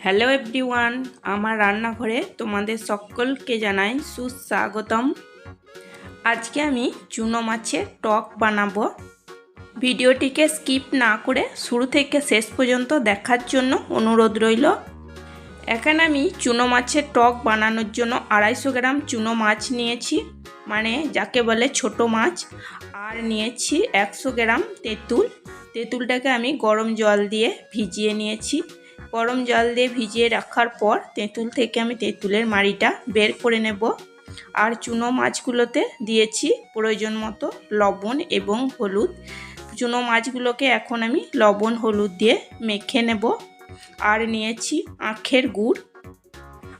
Hello everyone, আমার রান্নাঘরে তোমাদের সকলকে জানাই সুস্বাগতম। আজকে আমি চুনো মাছের টক বানাবো। ভিডিওটিকে স্কিপ না করে শুরু থেকে শেষ পর্যন্ত দেখার জন্য অনুরোধ রইল। এখানে আমি চুনো মাছের টক বানানোর জন্য 250 গ্রাম চুনো মাছ নিয়েছি, মানে যাকে বলে ছোট মাছ। আর নিয়েছি 100 গ্রাম তেঁতুল। তেঁতুলটাকে আমি গরম জল দিয়ে ভিজিয়ে নিয়েছি। গরম জল দিয়ে ভিজিয়ে রাখার পর তেঁতুল থেকে আমি তেঁতুলের মাড়িটা বের করে নেব। আর চুনো মাছগুলোতে দিয়েছি প্রয়োজন মতো লবণ এবং হলুদ। চুনো মাছগুলোকে এখন আমি লবণ হলুদ দিয়ে মেখে নেব। আর নিয়েছি আখের গুড়।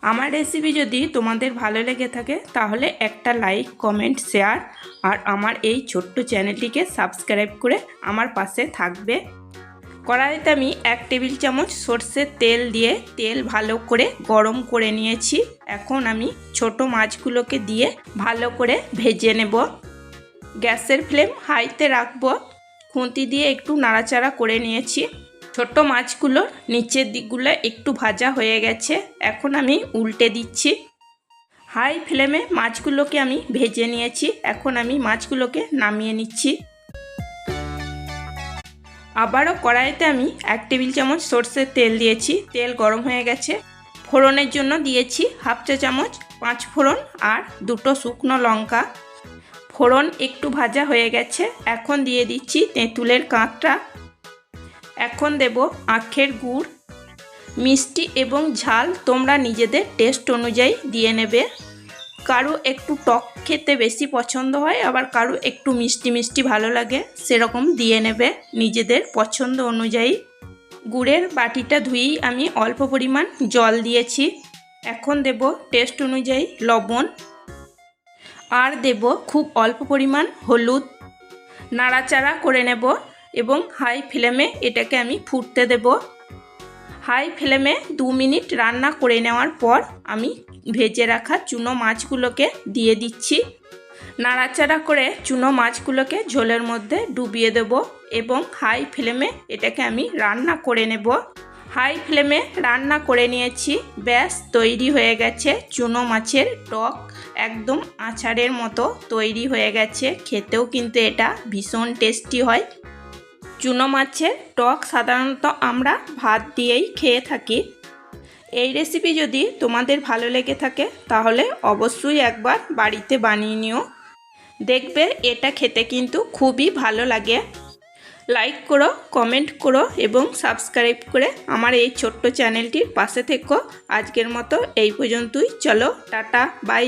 আমার রেসিপি যদি তোমাদের ভালো লেগে থাকে তাহলে একটা লাইক, কমেন্ট, শেয়ার আর আমার এই ছোট্ট চ্যানেলটিকে সাবস্ক্রাইব করে আমার পাশে থাকবে। কড়াইতে আমি 1 টেবিল চামচ সর্ষের তেল দিয়ে তেল ভালো করে গরম করে নিয়েছি। এখন আমি ছোট মাছগুলোকে দিয়ে ভালো করে ভেজে নেব। গ্যাসের ফ্লেম হাইতে রাখবো। খুন্তি দিয়ে একটু নাড়াচাড়া করে নিয়েছি। ছোট মাছগুলোর নিচের দিকগুলো একটু ভাজা হয়ে গেছে। এখন আমি উল্টে দিচ্ছি। হাই ফ্লেমে মাছগুলোকে আমি ভেজে নিয়েছি। এখন আমি মাছগুলোকে নামিয়ে নিচ্ছি। আবারও কড়াইতে আমি 1 টেবিল চামচ সর্ষের তেল দিয়েছি। তেল গরম হয়ে গেছে। ফোড়নের জন্য দিয়েছি 1/2 চা চামচ 5 ফোড়ন আর 2টো শুকনো লঙ্কা। ফোড়ন একটু ভাজা হয়ে গেছে। এখন দিয়ে দিচ্ছি তেঁতুলের কাঁচটা। এখন দেব আখের গুড়। মিষ্টি এবং ঝাল তোমরা নিজেদের টেস্ট অনুযায়ী দিয়ে নেবে। কারো একটু টক খেতে বেশি পছন্দ হয়, আবার কারো একটু মিষ্টি মিষ্টি ভালো লাগে, সেরকম দিয়ে নেবে নিজেদের পছন্দ অনুযায়ী। গুড়ের বাটিটা ধুয়েই আমি অল্প পরিমাণ জল দিয়েছি। এখন দেব টেস্ট অনুযায়ী লবণ আর দেব খুব অল্প পরিমাণ হলুদ। নাড়াচাড়া করে নেব এবং হাই ফ্লেমে এটাকে আমি ফুটতে দেব। হাই ফ্লেমে 2 মিনিট রান্না করে নেওয়ার পর আমি ভেজে রাখা চুনো মাছগুলোকে দিয়ে দিচ্ছি। নাড়াচাড়া করে চুনো মাছগুলোকে ঝোলের মধ্যে ডুবিয়ে দেব এবং হাই ফ্লেমে এটাকে আমি রান্না করে নেব। হাই ফ্লেমে রান্না করে নিয়েছি। ব্যাস তৈরি হয়ে গেছে চুনো মাছের টক। একদম আচারের মতো তৈরি হয়ে গেছে। খেতেও কিন্তু এটা ভীষণ টেস্টি হয়। চুনো মাছের টক সাধারণত আমরা ভাত দিয়েই খেয়ে থাকি। এই রেসিপি যদি তোমাদের ভালো লেগে থাকে তাহলে অবশ্যই একবার বাড়িতে বানিয়ে নিও। দেখবে এটা খেতে কিন্তু খুবই ভালো লাগে। লাইক করো, কমেন্ট করো এবং সাবস্ক্রাইব করে আমার এই ছোট্ট চ্যানেলটির পাশে থেকো। আজকের মতো এই পর্যন্তই। চলো টাটা, বাই।